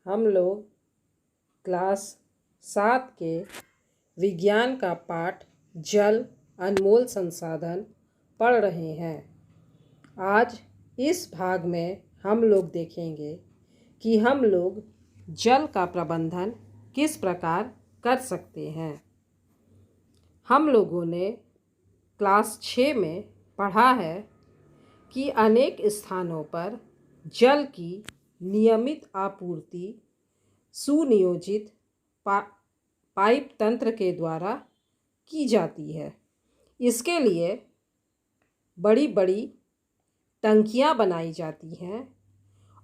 हम लोग क्लास 7 के विज्ञान का पाठ जल अनमोल संसाधन पढ़ रहे हैं। आज इस भाग में हम लोग देखेंगे कि हम लोग जल का प्रबंधन किस प्रकार कर सकते हैं। हम लोगों ने क्लास 6 में पढ़ा है कि अनेक स्थानों पर जल की नियमित आपूर्ति सुनियोजित पाइप तंत्र के द्वारा की जाती है। इसके लिए बड़ी बड़ी टंकियाँ बनाई जाती हैं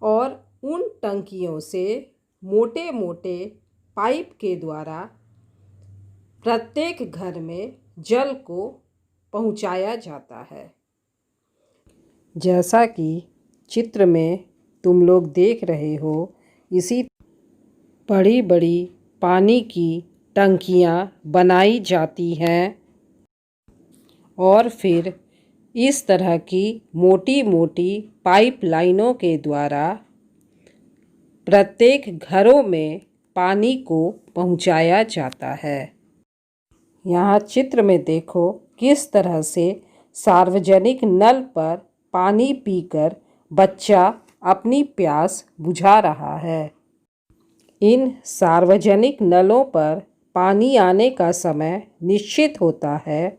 और उन टंकियों से मोटे मोटे पाइप के द्वारा प्रत्येक घर में जल को पहुंचाया जाता है। जैसा कि चित्र में तुम लोग देख रहे हो, इसी बड़ी बड़ी पानी की टंकियाँ बनाई जाती हैं और फिर इस तरह की मोटी मोटी पाइप लाइनों के द्वारा प्रत्येक घरों में पानी को पहुंचाया जाता है। यहाँ चित्र में देखो किस तरह से सार्वजनिक नल पर पानी पीकर बच्चा अपनी प्यास बुझा रहा है। इन सार्वजनिक नलों पर पानी आने का समय निश्चित होता है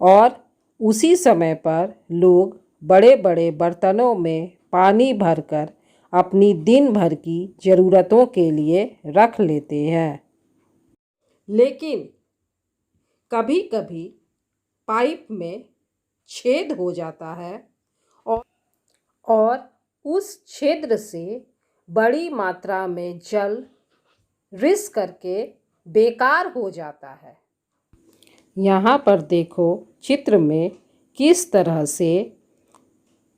और उसी समय पर लोग बड़े बड़े बर्तनों में पानी भरकर अपनी दिन भर की ज़रूरतों के लिए रख लेते हैं। लेकिन कभी कभी पाइप में छेद हो जाता है और उस छिद्र से बड़ी मात्रा में जल रिस करके बेकार हो जाता है। यहाँ पर देखो चित्र में किस तरह से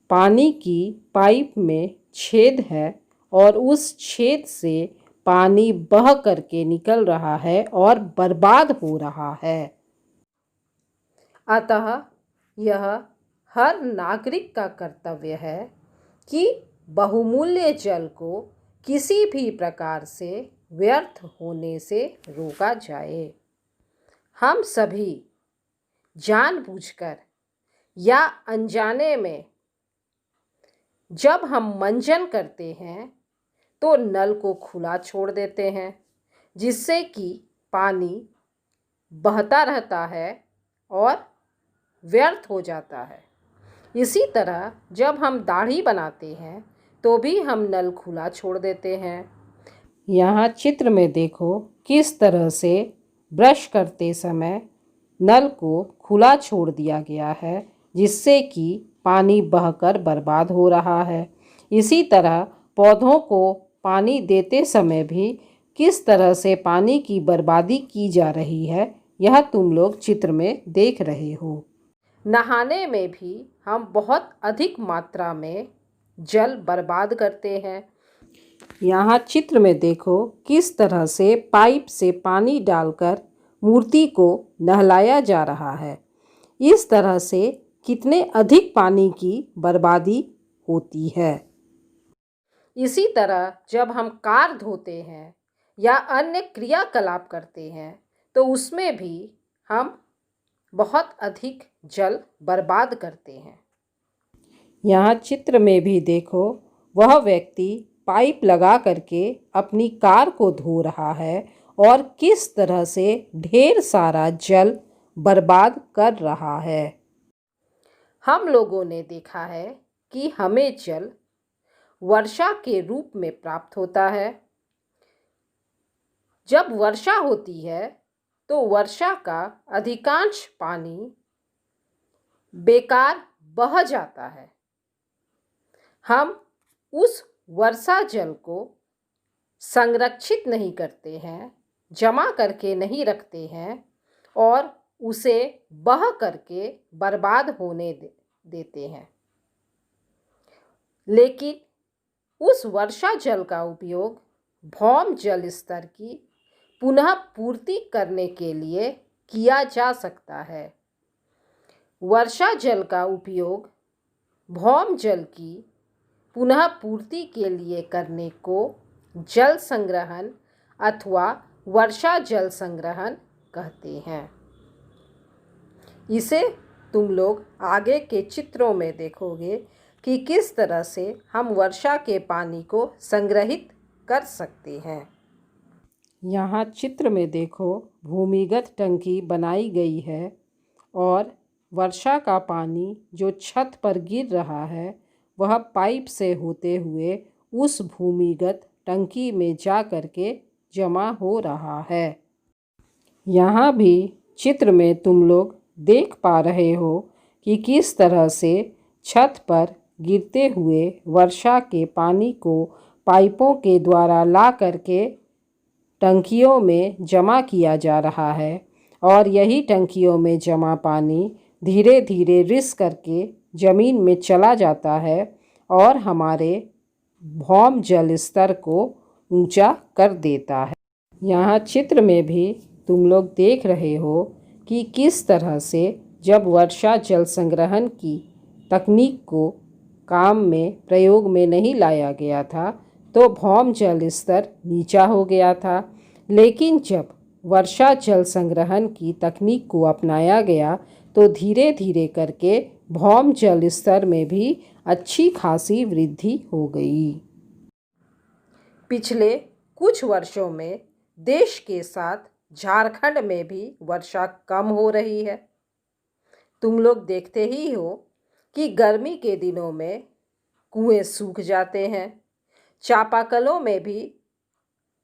पानी की पाइप में छेद है और उस छेद से पानी बह करके निकल रहा है और बर्बाद हो रहा है। अतः यह हर नागरिक का कर्तव्य है कि बहुमूल्य जल को किसी भी प्रकार से व्यर्थ होने से रोका जाए। हम सभी जानबूझकर या अनजाने में जब हम मंजन करते हैं तो नल को खुला छोड़ देते हैं, जिससे कि पानी बहता रहता है और व्यर्थ हो जाता है। इसी तरह जब हम दाढ़ी बनाते हैं तो भी हम नल खुला छोड़ देते हैं। यहाँ चित्र में देखो किस तरह से ब्रश करते समय नल को खुला छोड़ दिया गया है, जिससे कि पानी बहकर बर्बाद हो रहा है। इसी तरह पौधों को पानी देते समय भी किस तरह से पानी की बर्बादी की जा रही है, यह तुम लोग चित्र में देख रहे हो। नहाने में भी हम बहुत अधिक मात्रा में जल बर्बाद करते हैं। यहाँ चित्र में देखो किस तरह से पाइप से पानी डालकर मूर्ति को नहलाया जा रहा है। इस तरह से कितने अधिक पानी की बर्बादी होती है। इसी तरह जब हम कार धोते हैं या अन्य क्रियाकलाप करते हैं तो उसमें भी हम बहुत अधिक जल बर्बाद करते हैं। यहाँ चित्र में भी देखो वह व्यक्ति पाइप लगा करके अपनी कार को धो रहा है और किस तरह से ढेर सारा जल बर्बाद कर रहा है। हम लोगों ने देखा है कि हमें जल वर्षा के रूप में प्राप्त होता है। जब वर्षा होती है तो वर्षा का अधिकांश पानी बेकार बह जाता है। हम उस वर्षा जल को संरक्षित नहीं करते हैं, जमा करके नहीं रखते हैं और उसे बह करके बर्बाद होने देते हैं। लेकिन उस वर्षा जल का उपयोग भौम जल स्तर की पुनः पूर्ति करने के लिए किया जा सकता है। वर्षा जल का उपयोग भौम जल की पुनः पूर्ति के लिए करने को जल संग्रहण अथवा वर्षा जल संग्रहण कहते हैं। इसे तुम लोग आगे के चित्रों में देखोगे कि किस तरह से हम वर्षा के पानी को संग्रहित कर सकते हैं। यहाँ चित्र में देखो, भूमिगत टंकी बनाई गई है और वर्षा का पानी जो छत पर गिर रहा है वह पाइप से होते हुए उस भूमिगत टंकी में जा कर के जमा हो रहा है। यहाँ भी चित्र में तुम लोग देख पा रहे हो कि किस तरह से छत पर गिरते हुए वर्षा के पानी को पाइपों के द्वारा ला करके टंकियों में जमा किया जा रहा है और यही टंकियों में जमा पानी धीरे धीरे रिस करके ज़मीन में चला जाता है और हमारे भौम जल स्तर को ऊंचा कर देता है। यहाँ चित्र में भी तुम लोग देख रहे हो कि किस तरह से जब वर्षा जल संग्रहण की तकनीक को काम में प्रयोग में नहीं लाया गया था तो भौम जल स्तर नीचा हो गया था, लेकिन जब वर्षा जल संग्रहण की तकनीक को अपनाया गया तो धीरे धीरे करके भौम जल स्तर में भी अच्छी खासी वृद्धि हो गई। पिछले कुछ वर्षों में देश के साथ झारखंड में भी वर्षा कम हो रही है। तुम लोग देखते ही हो कि गर्मी के दिनों में कुएं सूख जाते हैं, चापाकलों में भी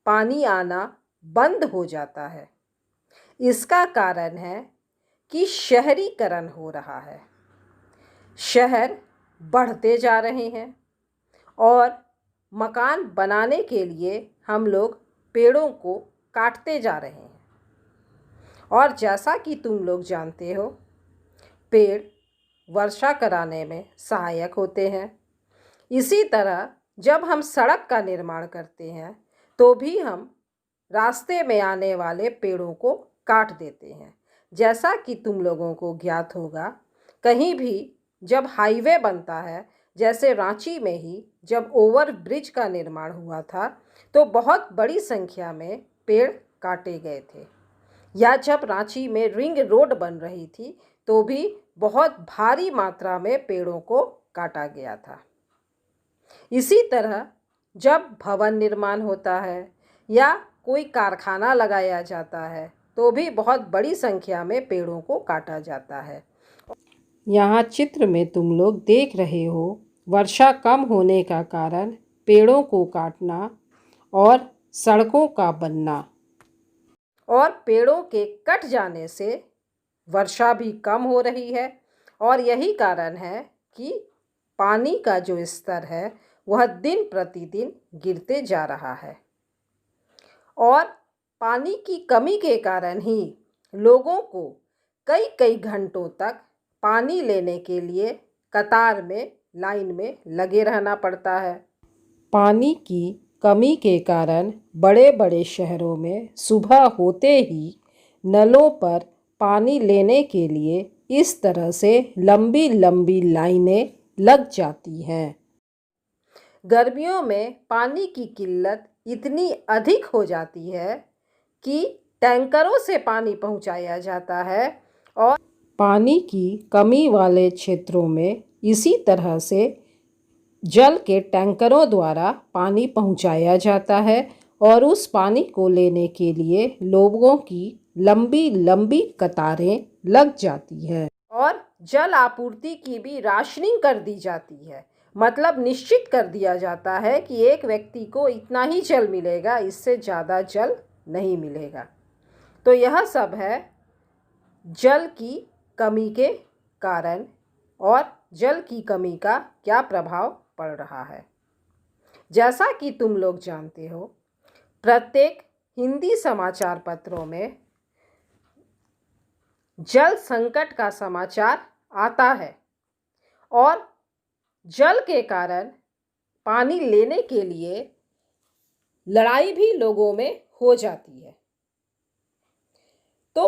पानी आना बंद हो जाता है। इसका कारण है कि शहरीकरण हो रहा है। शहर बढ़ते जा रहे हैं और मकान बनाने के लिए हम लोग पेड़ों को काटते जा रहे हैं। और जैसा कि तुम लोग जानते हो, पेड़ वर्षा कराने में सहायक होते हैं। इसी तरह जब हम सड़क का निर्माण करते हैं तो भी हम रास्ते में आने वाले पेड़ों को काट देते हैं। जैसा कि तुम लोगों को ज्ञात होगा, कहीं भी जब हाईवे बनता है, जैसे रांची में ही जब ओवर ब्रिज का निर्माण हुआ था तो बहुत बड़ी संख्या में पेड़ काटे गए थे, या जब रांची में रिंग रोड बन रही थी तो भी बहुत भारी मात्रा में पेड़ों को काटा गया था। इसी तरह जब भवन निर्माण होता है या कोई कारखाना लगाया जाता है तो भी बहुत बड़ी संख्या में पेड़ों को काटा जाता है। यहाँ चित्र में तुम लोग देख रहे हो, वर्षा कम होने का कारण पेड़ों को काटना और सड़कों का बनना, और पेड़ों के कट जाने से वर्षा भी कम हो रही है। और यही कारण है कि पानी का जो स्तर है वह दिन प्रतिदिन गिरते जा रहा है। और पानी की कमी के कारण ही लोगों को कई कई घंटों तक पानी लेने के लिए कतार में लाइन में लगे रहना पड़ता है। पानी की कमी के कारण बड़े बड़े शहरों में सुबह होते ही नलों पर पानी लेने के लिए इस तरह से लंबी लंबी लाइनें लग जाती हैं। गर्मियों में पानी की किल्लत इतनी अधिक हो जाती है कि टैंकरों से पानी पहुंचाया जाता है और पानी की कमी वाले क्षेत्रों में इसी तरह से जल के टैंकरों द्वारा पानी पहुंचाया जाता है और उस पानी को लेने के लिए लोगों की लंबी लंबी कतारें लग जाती है। और जल आपूर्ति की भी राशनिंग कर दी जाती है, मतलब निश्चित कर दिया जाता है कि एक व्यक्ति को इतना ही जल मिलेगा, इससे ज़्यादा जल नहीं मिलेगा। तो यह सब है जल की कमी के कारण और जल की कमी का क्या प्रभाव पड़ रहा है। जैसा कि तुम लोग जानते हो, प्रत्येक हिंदी समाचार पत्रों में जल संकट का समाचार आता है और जल के कारण पानी लेने के लिए लड़ाई भी लोगों में हो जाती है। तो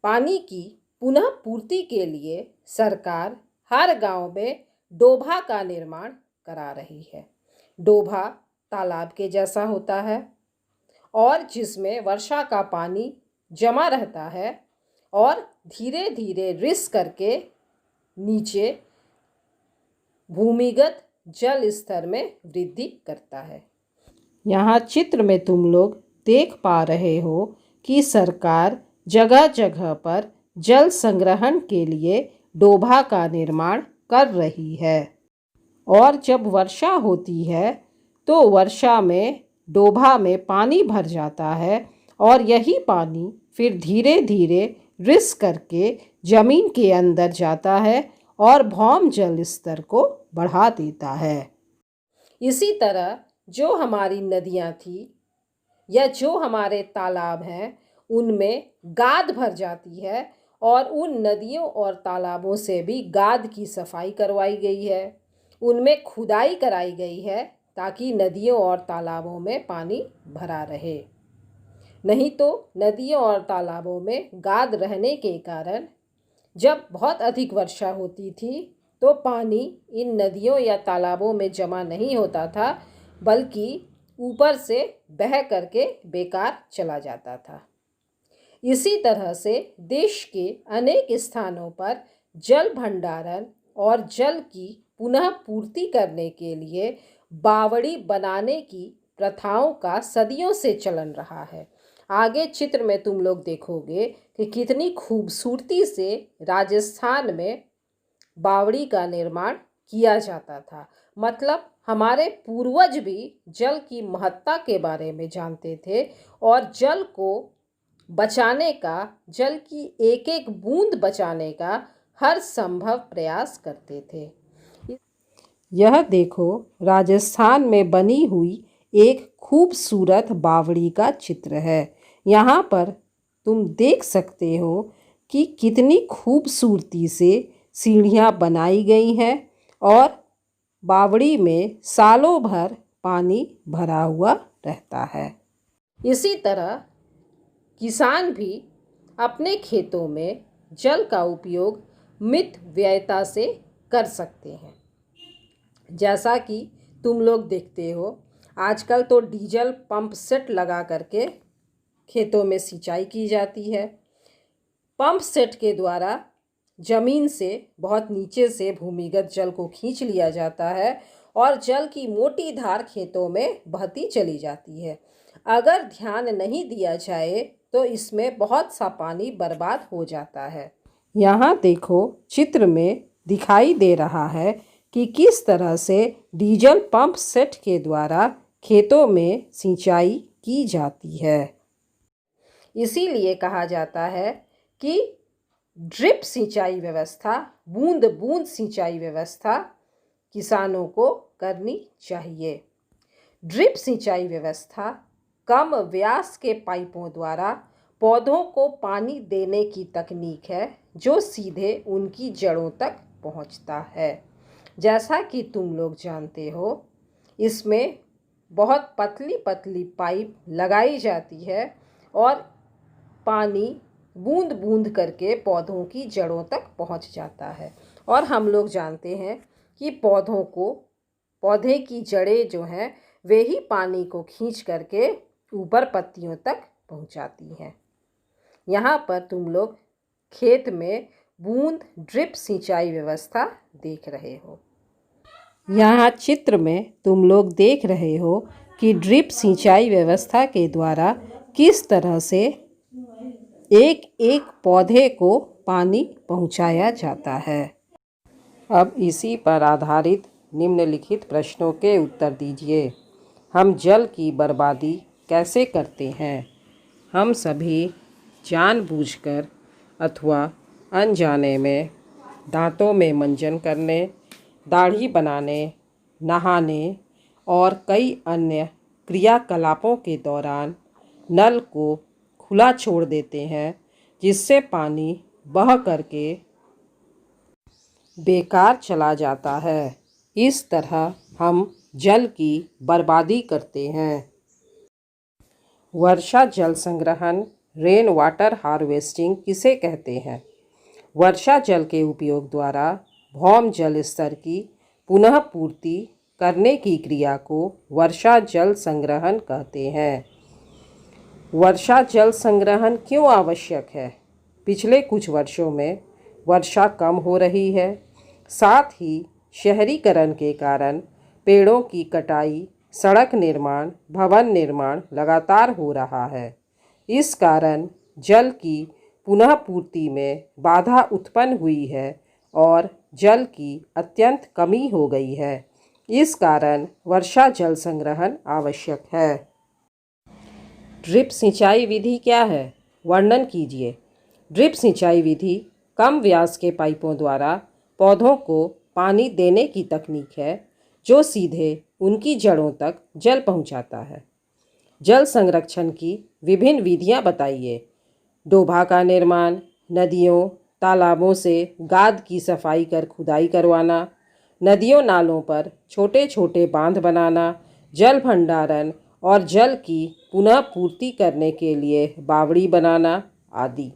पानी की पुनः पूर्ति के लिए सरकार हर गांव में डोभा का निर्माण करा रही है। डोभा तालाब के जैसा होता है और जिसमें वर्षा का पानी जमा रहता है और धीरे धीरे रिस करके नीचे भूमिगत जल स्तर में वृद्धि करता है। यहाँ चित्र में तुम लोग देख पा रहे हो कि सरकार जगह जगह पर जल संग्रहण के लिए डोभा का निर्माण कर रही है और जब वर्षा होती है तो वर्षा में डोभा में पानी भर जाता है और यही पानी फिर धीरे धीरे रिस करके जमीन के अंदर जाता है और भौम जल स्तर को बढ़ा देता है। इसी तरह जो हमारी नदियाँ थी या जो हमारे तालाब हैं उनमें गाद भर जाती है और उन नदियों और तालाबों से भी गाद की सफाई करवाई गई है, उनमें खुदाई कराई गई है ताकि नदियों और तालाबों में पानी भरा रहे। नहीं तो नदियों और तालाबों में गाद रहने के कारण जब बहुत अधिक वर्षा होती थी तो पानी इन नदियों या तालाबों में जमा नहीं होता था बल्कि ऊपर से बह करके बेकार चला जाता था। इसी तरह से देश के अनेक स्थानों पर जल भंडारण और जल की पुनः पूर्ति करने के लिए बावड़ी बनाने की प्रथाओं का सदियों से चलन रहा है। आगे चित्र में तुम लोग देखोगे कि कितनी खूबसूरती से राजस्थान में बावड़ी का निर्माण किया जाता था। मतलब हमारे पूर्वज भी जल की महत्ता के बारे में जानते थे और जल को बचाने का, जल की एक एक बूंद बचाने का हर संभव प्रयास करते थे। यह देखो राजस्थान में बनी हुई एक खूबसूरत बावड़ी का चित्र है। यहाँ पर तुम देख सकते हो कि कितनी खूबसूरती से सीढ़ियाँ बनाई गई हैं और बावड़ी में सालों भर पानी भरा हुआ रहता है। इसी तरह किसान भी अपने खेतों में जल का उपयोग मित व्ययता से कर सकते हैं। जैसा कि तुम लोग देखते हो आजकल तो डीजल पंप सेट लगा करके खेतों में सिंचाई की जाती है। पंप सेट के द्वारा जमीन से बहुत नीचे से भूमिगत जल को खींच लिया जाता है और जल की मोटी धार खेतों में बहती चली जाती है। अगर ध्यान नहीं दिया जाए तो इसमें बहुत सा पानी बर्बाद हो जाता है। यहाँ देखो चित्र में दिखाई दे रहा है कि किस तरह से डीजल पंप सेट के द्वारा खेतों में सिंचाई की जाती है। इसीलिए कहा जाता है कि ड्रिप सिंचाई व्यवस्था, बूंद बूंद सिंचाई व्यवस्था किसानों को करनी चाहिए। ड्रिप सिंचाई व्यवस्था कम व्यास के पाइपों द्वारा पौधों को पानी देने की तकनीक है जो सीधे उनकी जड़ों तक पहुंचता है। जैसा कि तुम लोग जानते हो इसमें बहुत पतली पतली पाइप लगाई जाती है और पानी बूंद बूंद करके पौधों की जड़ों तक पहुंच जाता है। और हम लोग जानते हैं कि पौधे की जड़ें जो हैं वे ही पानी को खींच करके ऊपर पत्तियों तक पहुंचाती हैं। यहाँ पर तुम लोग खेत में बूंद ड्रिप सिंचाई व्यवस्था देख रहे हो। यहाँ चित्र में तुम लोग देख रहे हो कि ड्रिप सिंचाई व्यवस्था के द्वारा किस तरह से एक एक पौधे को पानी पहुँचाया जाता है। अब इसी पर आधारित निम्नलिखित प्रश्नों के उत्तर दीजिए। हम जल की बर्बादी कैसे करते हैं? हम सभी जानबूझकर अथवा अनजाने में दांतों में मंजन करने, दाढ़ी बनाने, नहाने और कई अन्य क्रियाकलापों के दौरान नल को खुला छोड़ देते हैं जिससे पानी बह करके बेकार चला जाता है। इस तरह हम जल की बर्बादी करते हैं। वर्षा जल संग्रहण, रेन वाटर हार्वेस्टिंग किसे कहते हैं? वर्षा जल के उपयोग द्वारा भौम जल स्तर की पुनः पूर्ति करने की क्रिया को वर्षा जल संग्रहण कहते हैं। वर्षा जल संग्रहण क्यों आवश्यक है? पिछले कुछ वर्षों में वर्षा कम हो रही है। साथ ही शहरीकरण के कारण पेड़ों की कटाई, सड़क निर्माण, भवन निर्माण लगातार हो रहा है। इस कारण जल की पुनः पूर्ति में बाधा उत्पन्न हुई है और जल की अत्यंत कमी हो गई है। इस कारण वर्षा जल संग्रहण आवश्यक है। ड्रिप सिंचाई विधि क्या है? वर्णन कीजिए। ड्रिप सिंचाई विधि कम व्यास के पाइपों द्वारा पौधों को पानी देने की तकनीक है जो सीधे उनकी जड़ों तक जल पहुंचाता है। जल संरक्षण की विभिन्न विधियां बताइए। डोभा का निर्माण, नदियों तालाबों से गाद की सफाई कर खुदाई करवाना, नदियों नालों पर छोटे छोटे बांध बनाना, जल भंडारण और जल की पुनः पूर्ति करने के लिए बावड़ी बनाना आदि।